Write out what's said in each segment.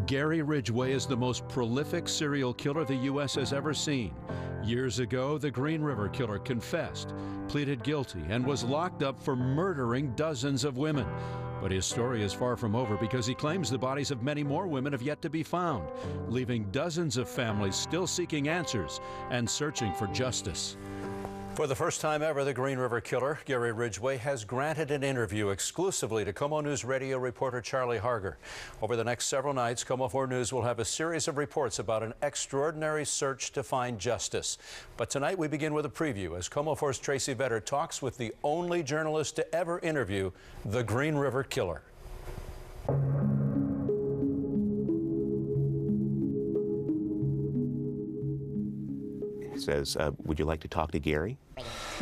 Gary Ridgway is the most prolific serial killer the U.S. has ever seen. Years ago, the Green River Killer confessed, pleaded guilty, and was locked up for murdering dozens of women. But his story is far from over because he claims the bodies of many more women have yet to be found, leaving dozens of families still seeking answers and searching for justice. For the first time ever, the Green River Killer, Gary Ridgway, has granted an interview exclusively to KOMO News radio reporter Charlie Harger. Over the next several nights, KOMO 4 News will have a series of reports about an extraordinary search to find justice. But tonight we begin with a preview as KOMO 4's Tracy Vetter talks with the only journalist to ever interview the Green River Killer. Says, would you like to talk to Gary?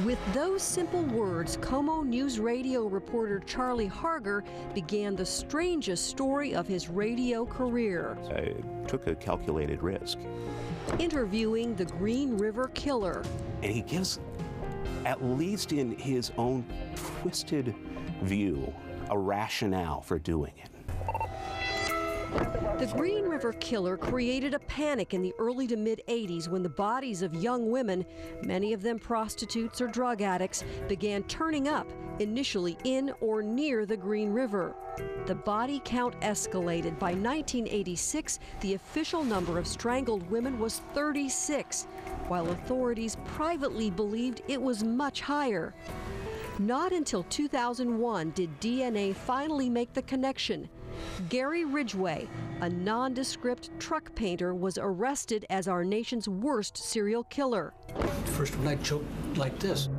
With those simple words, KOMO News radio reporter Charlie Harger began the strangest story of his radio career. I took a calculated risk. Interviewing the Green River Killer. And he gives, at least in his own twisted view, a rationale for doing it. The Green River Killer created a panic in the early to mid-'80s when the bodies of young women, many of them prostitutes or drug addicts, began turning up, initially in or near the Green River. The body count escalated. By 1986, the official number of strangled women was 36, while authorities privately believed it was much higher. Not until 2001 did DNA finally make the connection. Gary Ridgway, a nondescript truck painter, was arrested as our nation's worst serial killer. First one I choked like this.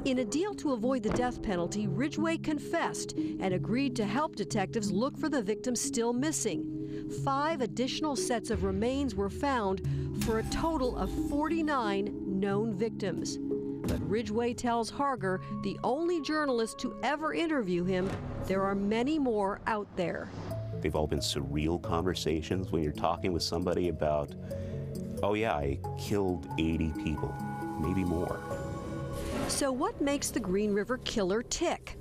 In a deal to avoid the death penalty, Ridgway confessed and agreed to help detectives look for the victims still missing. 5 additional sets of remains were found for a total of 49 known victims. But Ridgway tells Harger, the only journalist to ever interview him, there are many more out there. They've all been surreal conversations when you're talking with somebody about, oh yeah, I killed 80 people, maybe more. So what makes the Green River Killer tick?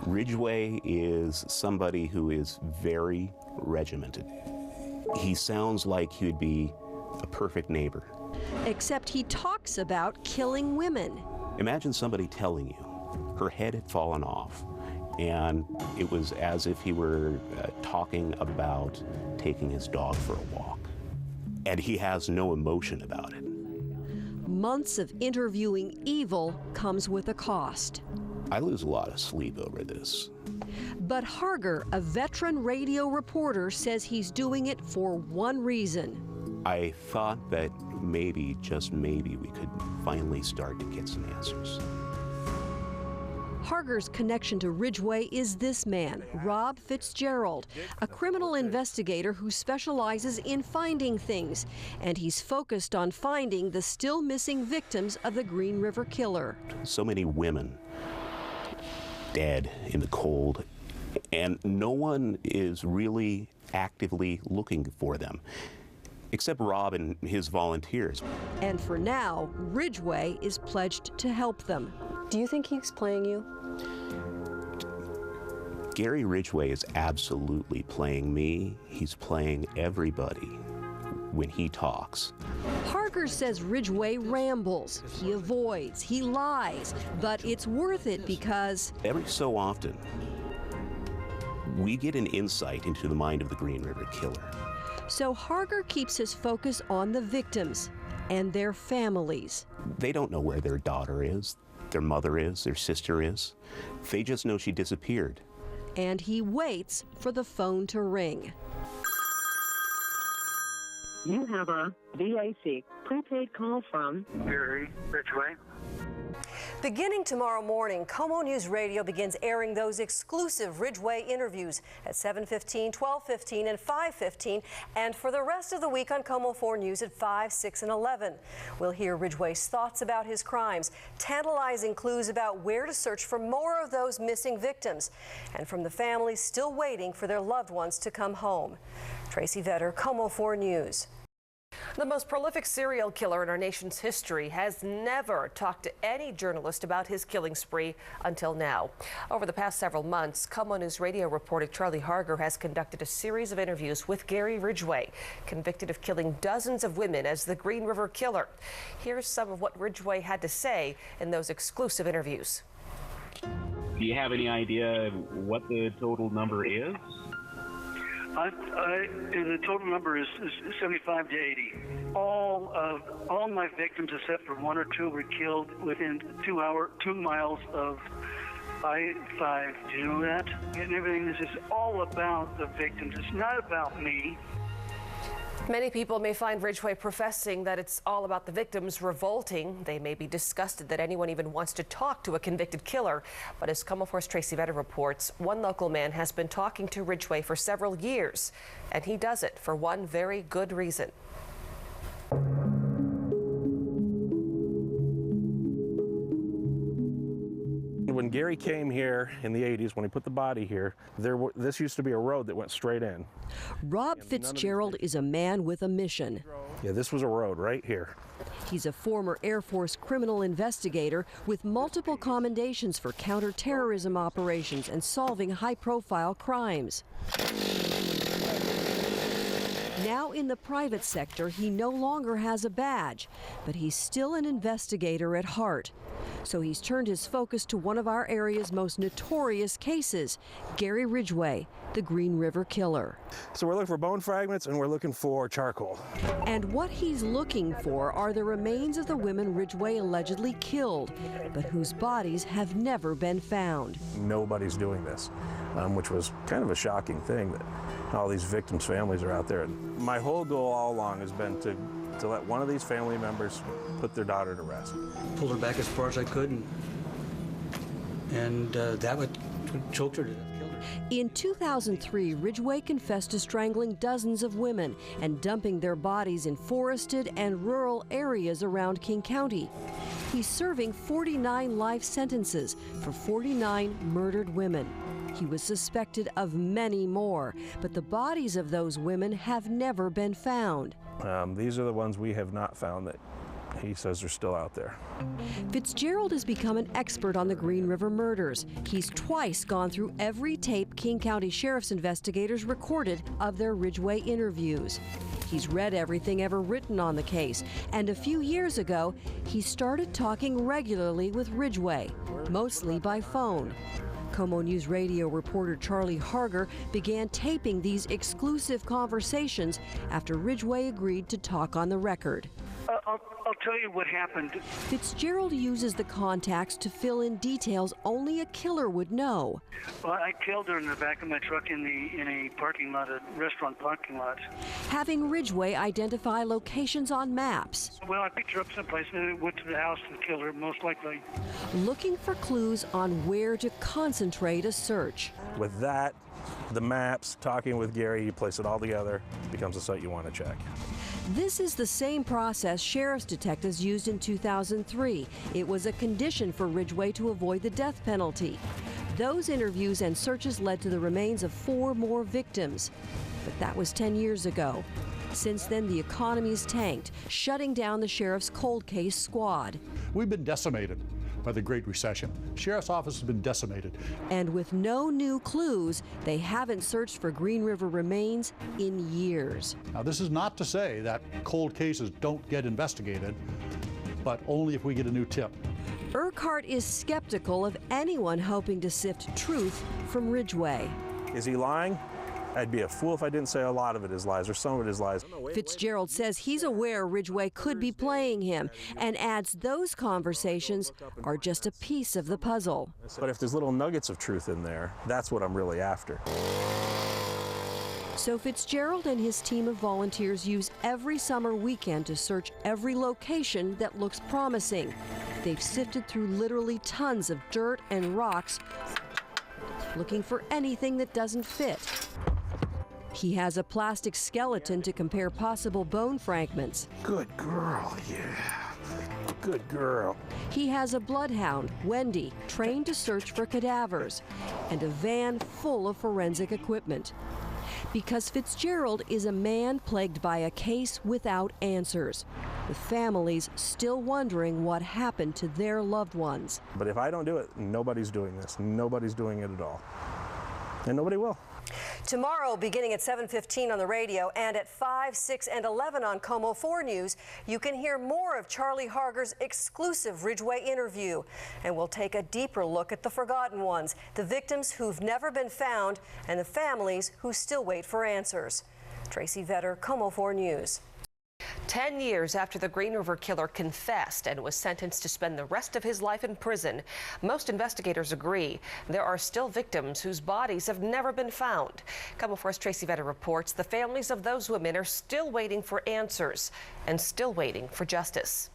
Ridgway is somebody who is very regimented. He sounds like he'd be a perfect neighbor. Except he talks about killing women. Imagine somebody telling you her head had fallen off, and it was as if he were talking about taking his dog for a walk. And he has no emotion about it. Months of interviewing evil comes with a cost. I lose a lot of sleep over this. But Harger, a veteran radio reporter, says he's doing it for one reason. I thought that maybe, just maybe, we could finally start to get some answers. Harger's connection to Ridgway is this man, Rob Fitzgerald, a criminal investigator who specializes in finding things, and he's focused on finding the still missing victims of the Green River Killer. So many women dead in the cold, and no one is really actively looking for them, except Rob and his volunteers. And for now, Ridgway is pledged to help them. Do you think he's playing you? Gary Ridgway is absolutely playing me. He's playing everybody when he talks. Harger says Ridgway rambles, he avoids, he lies, but it's worth it because every so often, we get an insight into the mind of the Green River Killer. So Harger keeps his focus on the victims and their families. They don't know where their daughter is, their mother is, their sister is. They just know she disappeared. And he waits for the phone to ring. You have a VAC prepaid call from Gary Ridgway. Beginning tomorrow morning, KOMO News Radio begins airing those exclusive Ridgway interviews at 7:15, 12:15, and 5:15, and for the rest of the week on KOMO 4 News at 5, 6, and 11. We'll hear Ridgway's thoughts about his crimes, tantalizing clues about where to search for more of those missing victims, and from the families still waiting for their loved ones to come home. Tracy Vetter, KOMO 4 News. The most prolific serial killer in our nation's history has never talked to any journalist about his killing spree until now. Over the past several months, KOMO News Radio reporter Charlie Harger has conducted a series of interviews with Gary Ridgway, convicted of killing dozens of women as the Green River Killer. Here's some of what Ridgway had to say in those exclusive interviews. Do you have any idea what the total number is? The total number is 75 to 80. All my victims, except for one or two, were killed within 2 miles of I-5. Do you know that? And everything is just all about the victims. It's not about me. Many people may find Ridgway professing that it's all about the victims revolting. They may be disgusted that anyone even wants to talk to a convicted killer. But as KOMO 4's Tracy Vedder reports, one local man has been talking to Ridgway for several years, and he does it for one very good reason. When Gary came here in the 80s, when he put the body here, this used to be a road that went straight in. Rob Fitzgerald is a man with a mission. Yeah, this was a road right here. He's a former Air Force criminal investigator with multiple commendations for counterterrorism operations and solving high-profile crimes. Now in the private sector, he no longer has a badge, but he's still an investigator at heart. So he's turned his focus to one of our area's most notorious cases, Gary Ridgway, the Green River Killer. So we're looking for bone fragments and we're looking for charcoal. And what he's looking for are the remains of the women Ridgway allegedly killed, but whose bodies have never been found. Nobody's doing this, which was kind of a shocking thing that all these victims' families are out there. And my whole goal all along has been to let one of these family members put their daughter to rest. Pulled her back as far as I could, and that would choked her to death, killed her. In 2003, Ridgway confessed to strangling dozens of women and dumping their bodies in forested and rural areas around King County. He's serving 49 life sentences for 49 murdered women. He was suspected of many more, but the bodies of those women have never been found. These are the ones we have not found that he says are still out there. Fitzgerald has become an expert on the Green River murders. He's twice gone through every tape King County Sheriff's investigators recorded of their Ridgway interviews. He's read everything ever written on the case, and a few years ago, he started talking regularly with Ridgway, mostly by phone. KOMO News Radio reporter Charlie Harger began taping these exclusive conversations after Ridgway agreed to talk on the record. I'll tell you what happened. Fitzgerald uses the contacts to fill in details only a killer would know. Well, I killed her in the back of my truck in a parking lot, a restaurant parking lot. Having Ridgway identify locations on maps. Well, I picked her up someplace and went to the house and killed her, most likely. Looking for clues on where to concentrate a search. With that, the maps, talking with Gary, you place it all together, becomes a site you want to check. This is the same process sheriff's detectives used in 2003. It was a condition for Ridgway to avoid the death penalty. Those interviews and searches led to the remains of 4 more victims. But that was 10 years ago. Since then, the economy's tanked, shutting down the sheriff's cold case squad. We've been decimated by the Great Recession. Sheriff's office has been decimated. And with no new clues, they haven't searched for Green River remains in years. Now, this is not to say that cold cases don't get investigated, but only if we get a new tip. Urquhart is skeptical of anyone hoping to sift truth from Ridgway. Is he lying? I'd be a fool if I didn't say a lot of it is lies, or some of it is lies. Fitzgerald says he's aware Ridgway could be playing him, and adds those conversations are just a piece of the puzzle. But if there's little nuggets of truth in there, that's what I'm really after. So Fitzgerald and his team of volunteers use every summer weekend to search every location that looks promising. They've sifted through literally tons of dirt and rocks, looking for anything that doesn't fit. He has a plastic skeleton to compare possible bone fragments. Good girl, yeah. Good girl. He has a bloodhound, Wendy, trained to search for cadavers, and a van full of forensic equipment. because Fitzgerald is a man plagued by a case without answers, with families still wondering what happened to their loved ones. But if I don't do it, nobody's doing this. Nobody's doing it at all. And nobody will. Tomorrow, beginning at 7:15 on the radio and at 5, 6, and 11 on KOMO 4 News, you can hear more of Charlie Harger's exclusive Ridgway interview. And we'll take a deeper look at the forgotten ones, the victims who've never been found, and the families who still wait for answers. Tracy Vetter, KOMO 4 News. 10 years after the Green River Killer confessed and was sentenced to spend the rest of his life in prison, most investigators agree there are still victims whose bodies have never been found. KOMO 4's Tracy Vetter reports the families of those women are still waiting for answers and still waiting for justice.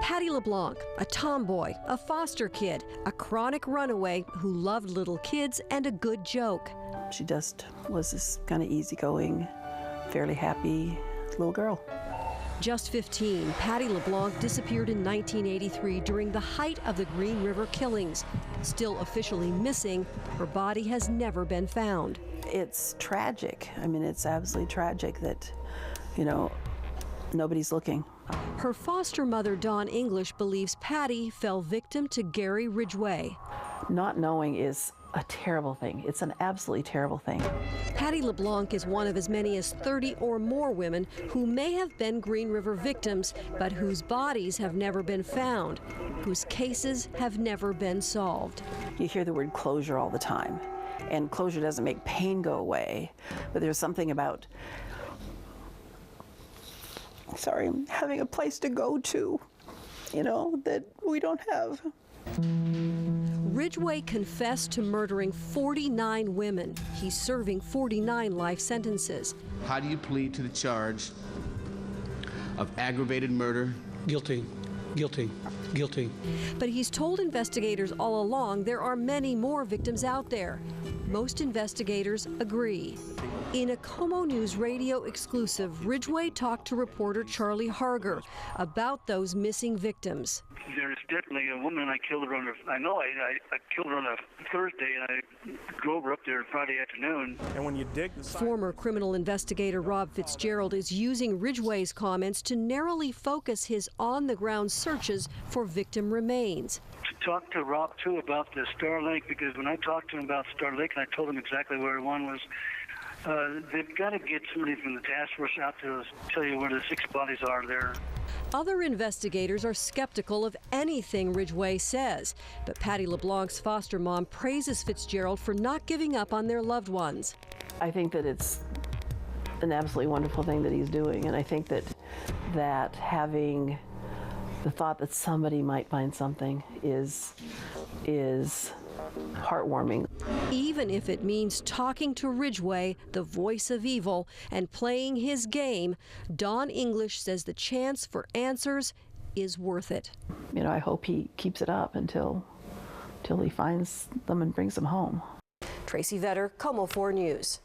Patty LeBlanc, a tomboy, a foster kid, a chronic runaway who loved little kids and a good joke. She just was this kind of easygoing, fairly happy little girl. Just 15, Patty LeBlanc disappeared in 1983 during the height of the Green River killings. Still officially missing, her body has never been found. It's tragic. I mean, it's absolutely tragic that, you know, nobody's looking. Her foster mother, Dawn English, believes Patty fell victim to Gary Ridgway. Not knowing is a terrible thing. It's an absolutely terrible thing. Patty LeBlanc is one of as many as 30 or more women who may have been Green River victims, but whose bodies have never been found, whose cases have never been solved. You hear the word closure all the time, and closure doesn't make pain go away, but there's something about having a place to go to, you know, that we don't have. Ridgway confessed to murdering 49 women. He's serving 49 life sentences. How do you plead to the charge of aggravated murder? Guilty, guilty, guilty. But he's told investigators all along there are many more victims out there. Most investigators agree. In a KOMO News radio exclusive, Ridgway talked to reporter Charlie Harger about those missing victims. There's definitely a woman I killed her on I killed her on a Thursday, and I drove her up there Friday afternoon. And when you dig the Former criminal investigator Rob Fitzgerald is using Ridgway's comments to narrowly focus his on-the-ground searches for victim remains. To talk to Rob, too, about the Star Lake, because when I talked to him about Star Lake, and I told him exactly where one was, they've got to get somebody from the task force out to tell you where the 6 bodies are there. Other investigators are skeptical of anything Ridgway says, but Patty LeBlanc's foster mom praises Fitzgerald for not giving up on their loved ones. I think that it's an absolutely wonderful thing that he's doing, and I think that having the thought that somebody might find something is heartwarming. Even if it means talking to Ridgway, the voice of evil, and playing his game, Dawn English says the chance for answers is worth it. You know, I hope he keeps it up until he finds them and brings them home. Tracy Vetter, KOMO 4 News.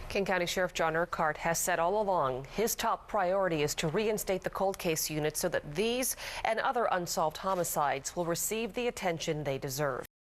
King County Sheriff John Urquhart has said all along his top priority is to reinstate the cold case unit so that these and other unsolved homicides will receive the attention they deserve.